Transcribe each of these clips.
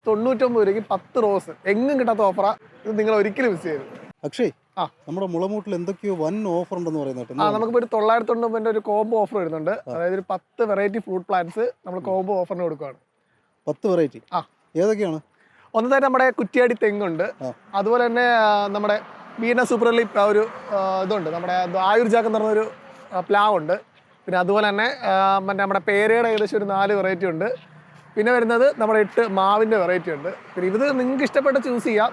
99 രൂപയ്ക്ക് 10 റോസ് എങ്ങും കിട്ടാത്ത ഓഫറാ. ഇത് നിങ്ങൾ ഒരിക്കലും മിസ് ചെയ്യരുത്. അക്ഷയ്, ആ നമ്മുടെ മുളമൂട്ടിൽ എന്തൊക്കെയോ വൻ ഓഫർ ഉണ്ടെന്ന് പറയുന്നത് നമുക്കിപ്പോൾ ഒരു 999 ഒരു കോംബോ ഓഫർ വരുന്നുണ്ട്. അതായത് ഒരു 10 വെറൈറ്റി ഫ്രൂട്ട് പ്ലാന്റ്സ് നമ്മൾ കോംബോ ഓഫറിന് കൊടുക്കുകയാണ്. 10 വെറൈറ്റി ഏതൊക്കെയാണ്? ഒന്ന് തന്നെ നമ്മുടെ കുറ്റിയാടി തെങ്ങുണ്ട്. അതുപോലെ തന്നെ നമ്മുടെ വീണ സൂപ്പർ ലീഫ് ഒരു ഇതുണ്ട്, നമ്മുടെ ആയുർജാക്ക് എന്ന് പറഞ്ഞൊരു പ്ലാവുണ്ട്. പിന്നെ അതുപോലെ തന്നെ മറ്റേ നമ്മുടെ പേരയുടെ ഏകദേശം ഒരു 4 വെറൈറ്റി ഉണ്ട്. പിന്നെ വരുന്നത് നമ്മുടെ 8 മാവിൻ്റെ വെറൈറ്റി ഉണ്ട്. പിന്നെ ഇത് നിങ്ങൾക്ക് ഇഷ്ടപ്പെട്ട് ചൂസ് ചെയ്യാം.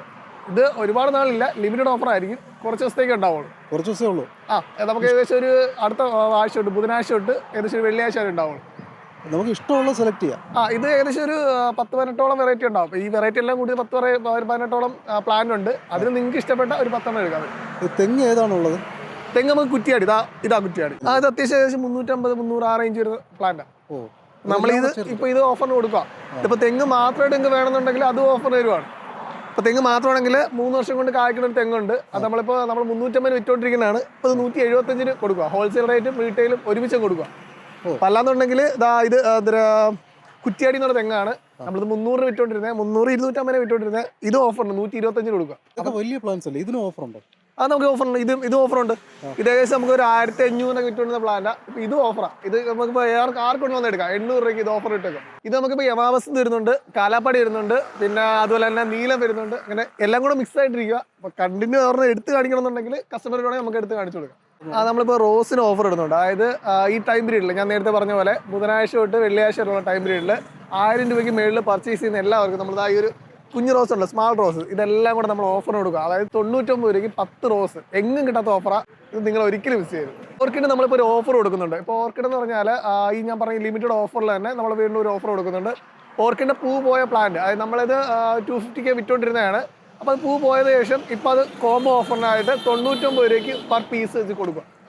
ഇത് ഒരുപാട് നാളില്ല, ലിമിറ്റഡ് ഓഫർ ആയിരിക്കും, കുറച്ച് ദിവസത്തേക്ക് ഉണ്ടാവുള്ളൂ. കുറച്ച് ദിവസമേ ഉള്ളൂ. നമുക്ക് ഏകദേശം ഒരു അടുത്ത ആഴ്ച തൊട്ട് ബുധനാഴ്ച തൊട്ട് ഏകദേശം ഒരു വെള്ളിയാഴ്ച വരെ ഉണ്ടാവുള്ളൂ. നമുക്ക് ഇഷ്ടമുള്ള സെലക്ട് ചെയ്യാം. ഇത് ഏകദേശം ഒരു 10-18ഓളം വെറൈറ്റി ഉണ്ടാവും. ഈ വെറൈറ്റി എല്ലാം കൂടി 10-18ഓളം പ്ലാൻ ഉണ്ട്. അതിന് നിങ്ങൾക്ക് ഇഷ്ടപ്പെട്ട ഒരു 10 എടുക്കാം. തെങ്ങ് ഏതാണുള്ളത്? തെങ്ങ് നമുക്ക് കുറ്റിയാടി, ഇതാ കുറ്റിയാടി. ഇത് അത്യാവശ്യം ഏകദേശം 350-300 ആ റേഞ്ച് വരുന്ന പ്ലാന്റാണ്. നമ്മളിത് ഇപ്പോൾ ഇത് ഓഫറിന് കൊടുക്കുക. ഇതിപ്പോൾ തെങ്ങ് മാത്രമായിട്ട് നിങ്ങൾക്ക് വേണമെന്നുണ്ടെങ്കിൽ അത് ഓഫർ തരുവാണ്. ഇപ്പോൾ തെങ്ങ് മാത്രമാണെങ്കിൽ 3 വർഷം കൊണ്ട് കായ്ക്കുന്ന ഒരു തെങ്ങുണ്ട്. അത് നമ്മൾ 350 വിറ്റുകൊണ്ടിരിക്കുന്നതാണ്. ഇപ്പോൾ 175 കൊടുക്കുക. ഹോൾസെയിൽ റേറ്റും റീറ്റെയിലും ഒരുമിച്ച് കൊടുക്കുക. അല്ലാന്നുണ്ടെങ്കിൽ ഇത് കുറ്റിയാടി എന്നുള്ള തെങ്ങാണ്. നമ്മളിത് 300 വിറ്റുകൊണ്ടിരുന്നത്, 300-250 വിറ്റുകൊണ്ടിരുന്നത്. ഇത് ഓഫറുണ്ട്, 125 കൊടുക്കുക. വലിയ പ്ലാൻസ് അല്ലേ, ഇതിന് ഓഫർ ഉണ്ടോ? നമുക്ക് ഓഫറുണ്ട്. ഇത് ഓഫറുണ്ട്. ഇത് ഏകദേശം നമുക്ക് ഒരു 1500 വിറ്റുകൊണ്ടിരുന്ന പ്ലാന്റാ. ഇപ്പം ഇത് ഓഫറാണ്. ഇത് നമുക്കിപ്പോൾ ആർക്കും വന്ന് എടുക്കാം. 800 രൂപയ്ക്ക് ഇത് ഓഫർ ഇട്ടേക്കാം. ഇത് നമുക്കിപ്പോൾ യമാവസ് വരുന്നുണ്ട്, കാലാപ്പാടി വരുന്നുണ്ട്, പിന്നെ അതുപോലെ തന്നെ നീലം വരുന്നുണ്ട്. അങ്ങനെ എല്ലാം കൂടെ മിക്സ് ആയിട്ടിരിക്കുക. അപ്പോൾ കണ്ടിന്യൂ പറഞ്ഞാൽ എടുത്ത് കാണിക്കണമെന്നുണ്ടെങ്കിൽ കസ്റ്റമറിനോടെ നമുക്ക് എടുത്ത് കാണിച്ചു കൊടുക്കാം. നമ്മളിപ്പോൾ റോസിന് ഓഫർ ഇടുന്നുണ്ട്. അതായത് ഈ ടൈം പീരീഡിൽ ഞാൻ നേരത്തെ പറഞ്ഞ പോലെ ബുധനാഴ്ച തൊട്ട് വെള്ളിയാഴ്ച വരെയുള്ള ടൈം പീരീഡിൽ 1000 രൂപയ്ക്ക് മേളിൽ പർച്ചേസ് ചെയ്യുന്ന എല്ലാവർക്കും നമ്മൾ ഈ ഒരു കുഞ്ഞു റോസ് ഉണ്ട്, സ്മാൾ റോസ്, ഇതെല്ലാം കൂടെ നമ്മൾ ഓഫറിന് കൊടുക്കുക. അതായത് 99 രൂപയ്ക്ക് 10 റോസ് എങ്ങും കിട്ടാത്ത ഓഫറാണ്. ഇത് നിങ്ങൾ ഒരിക്കലും മിസ് ചെയ്യരുത്. ഓർക്കിഡ് നമ്മളിപ്പോൾ ഒരു ഓഫർ കൊടുക്കുന്നുണ്ട്. ഇപ്പോൾ ഓർക്കിഡ് എന്ന് പറഞ്ഞാൽ ഈ ഞാൻ പറഞ്ഞ ലിമിറ്റഡ് ഓഫറിൽ തന്നെ നമ്മൾ വീണ്ടും ഒരു ഓഫർ കൊടുക്കുന്നുണ്ട്. ഓർക്കിഡിൻ്റെ പൂ പോയ പ്ലാന്റ്, അതായത് നമ്മളിത് 250K വിറ്റുകൊണ്ടിരുന്നതാണ്. അപ്പോൾ അത് പൂ പോയതിനു ശേഷം ഇപ്പോൾ അത് കോംബോ ഓഫറിനായിട്ട് 99 രൂപയ്ക്ക് പെർ പീസ് വെച്ച് കൊടുക്കുക.